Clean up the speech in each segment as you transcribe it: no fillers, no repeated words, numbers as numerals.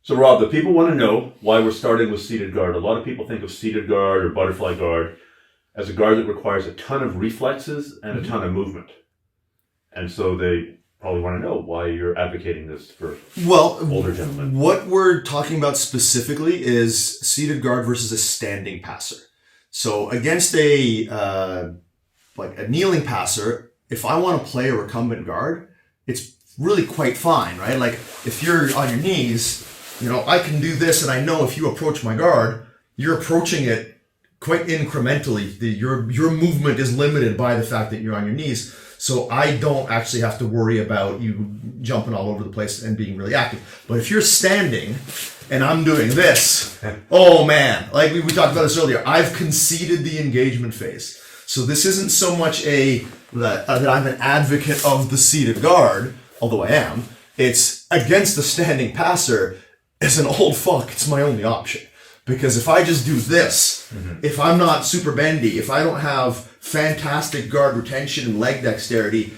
So Rob, the people want to know why we're starting with seated guard. A lot of people think of seated guard or butterfly guard as a guard that requires a ton of reflexes and a ton of movement. And so they probably want to know why you're advocating this for older gentlemen. What we're talking about specifically is seated guard versus a standing passer. So against a kneeling passer, if I want to play a recumbent guard, it's really quite fine, right? Like if you're on your knees, I can do this, and I know if you approach my guard, you're approaching it quite incrementally. Your movement is limited by the fact that you're on your knees. So I don't actually have to worry about you jumping all over the place and being really active. But if you're standing and I'm doing this, oh man, like we talked about this earlier, I've conceded the engagement phase. So this isn't so much that I'm an advocate of the seated guard, although I am. It's against the standing passer. As an old fuck, it's my only option. Because if I just do this, if I'm not super bendy, if I don't have fantastic guard retention and leg dexterity,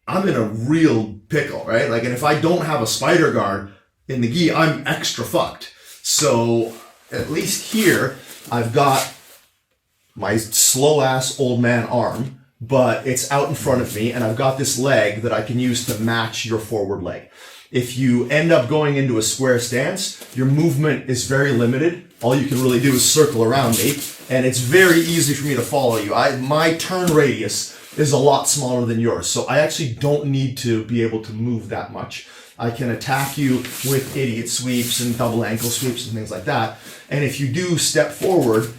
I'm in a real pickle, right? And if I don't have a spider guard in the gi, I'm extra fucked. So at least here, I've got my slow ass old man arm, but it's out in front of me, and I've got this leg that I can use to match your forward leg. If you end up going into a square stance, your movement is very limited. All you can really do is circle around me, and it's very easy for me to follow you. My turn radius is a lot smaller than yours, so I actually don't need to be able to move that much. I can attack you with idiot sweeps and double ankle sweeps and things like that. And if you do step forward,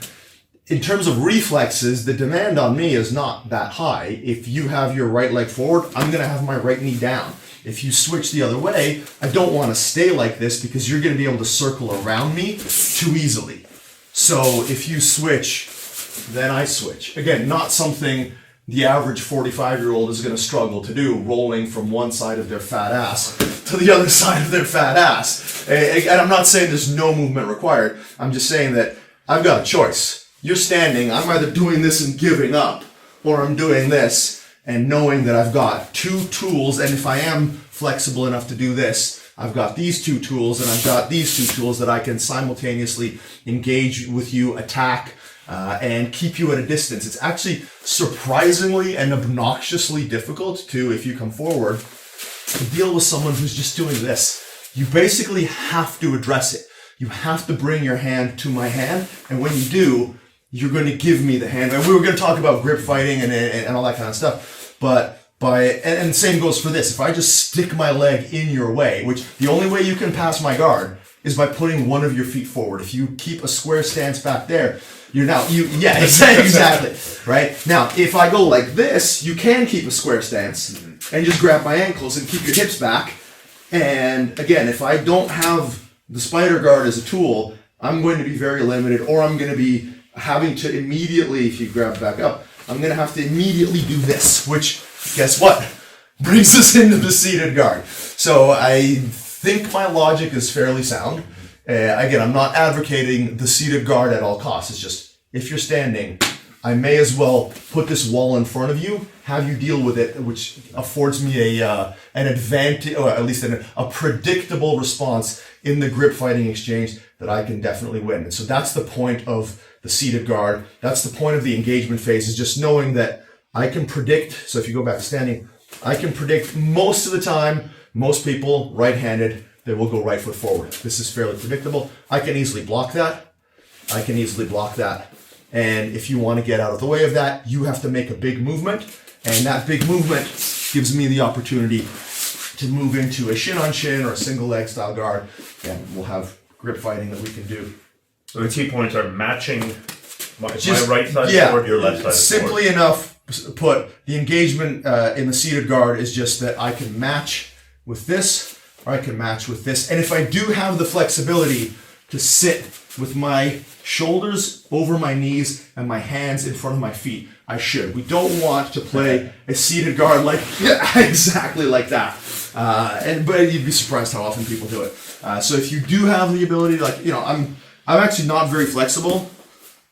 in terms of reflexes, the demand on me is not that high. If you have your right leg forward, I'm going to have my right knee down. If you switch the other way, I don't want to stay like this because you're going to be able to circle around me too easily. So if you switch, then I switch. Again, not something the average 45-year-old is going to struggle to do, rolling from one side of their fat ass to the other side of their fat ass. And I'm not saying there's no movement required. I'm just saying that I've got a choice. You're standing, I'm either doing this and giving up, or I'm doing this and knowing that I've got two tools, and if I am flexible enough to do this, I've got these two tools, and I've got these two tools that I can simultaneously engage with you, attack, and keep you at a distance. It's actually surprisingly and obnoxiously difficult to, if you come forward, to deal with someone who's just doing this. You basically have to address it. You have to bring your hand to my hand, and when you do, you're going to give me the hand. And we were going to talk about grip fighting and all that kind of stuff. But and same goes for this. If I just stick my leg in your way, which the only way you can pass my guard is by putting one of your feet forward. If you keep a square stance back there, exactly. Right? Now, if I go like this, you can keep a square stance and just grab my ankles and keep your hips back. And again, if I don't have the spider guard as a tool, I'm going to be very limited, or I'm going to be having to immediately, if you grab back up, I'm going to have to immediately do this, which, guess what, brings us into the seated guard. So I think my logic is fairly sound. Again, I'm not advocating the seated guard at all costs. It's just, if you're standing, I may as well put this wall in front of you, have you deal with it, which affords me an advantage, or at least a predictable response in the grip fighting exchange that I can definitely win. And so that's the point of the seated guard. That's the point of the engagement phase, is just knowing that I can predict. So if you go back to standing, I can predict most of the time, most people right-handed, they will go right foot forward. This is fairly predictable. I can easily block that. And if you want to get out of the way of that, you have to make a big movement. And that big movement gives me the opportunity to move into a shin-on-shin or a single leg style guard. And we'll have grip fighting that we can do. So the key points are matching my right side forward, your left side simply forward. Enough put, the engagement in the seated guard is just that I can match with this, or I can match with this. And if I do have the flexibility to sit with my shoulders over my knees and my hands in front of my feet, I should. We don't want to play a seated guard exactly like that. But you'd be surprised how often people do it. So if you do have the ability, I'm actually not very flexible.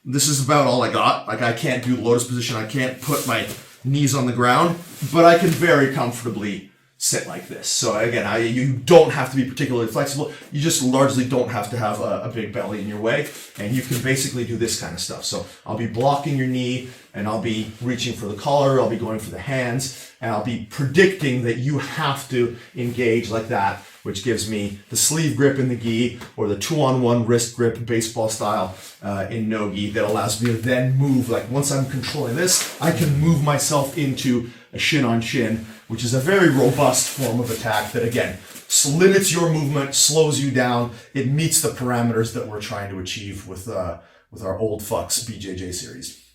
This is about all I got. I can't do lotus position. I can't put my knees on the ground, but I can very comfortably sit like this. So again, you don't have to be particularly flexible. You just largely don't have to have a big belly in your way, and you can basically do this kind of stuff. So I'll be blocking your knee, and I'll be reaching for the collar, I'll be going for the hands, and I'll be predicting that you have to engage like that, which gives me the sleeve grip in the gi, or the 2-on-1 wrist grip baseball style in no gi, that allows me to then move. Like once I'm controlling this, I can move myself into a shin on shin, which is a very robust form of attack that again limits your movement, slows you down. It meets the parameters that we're trying to achieve with our old fucks BJJ series.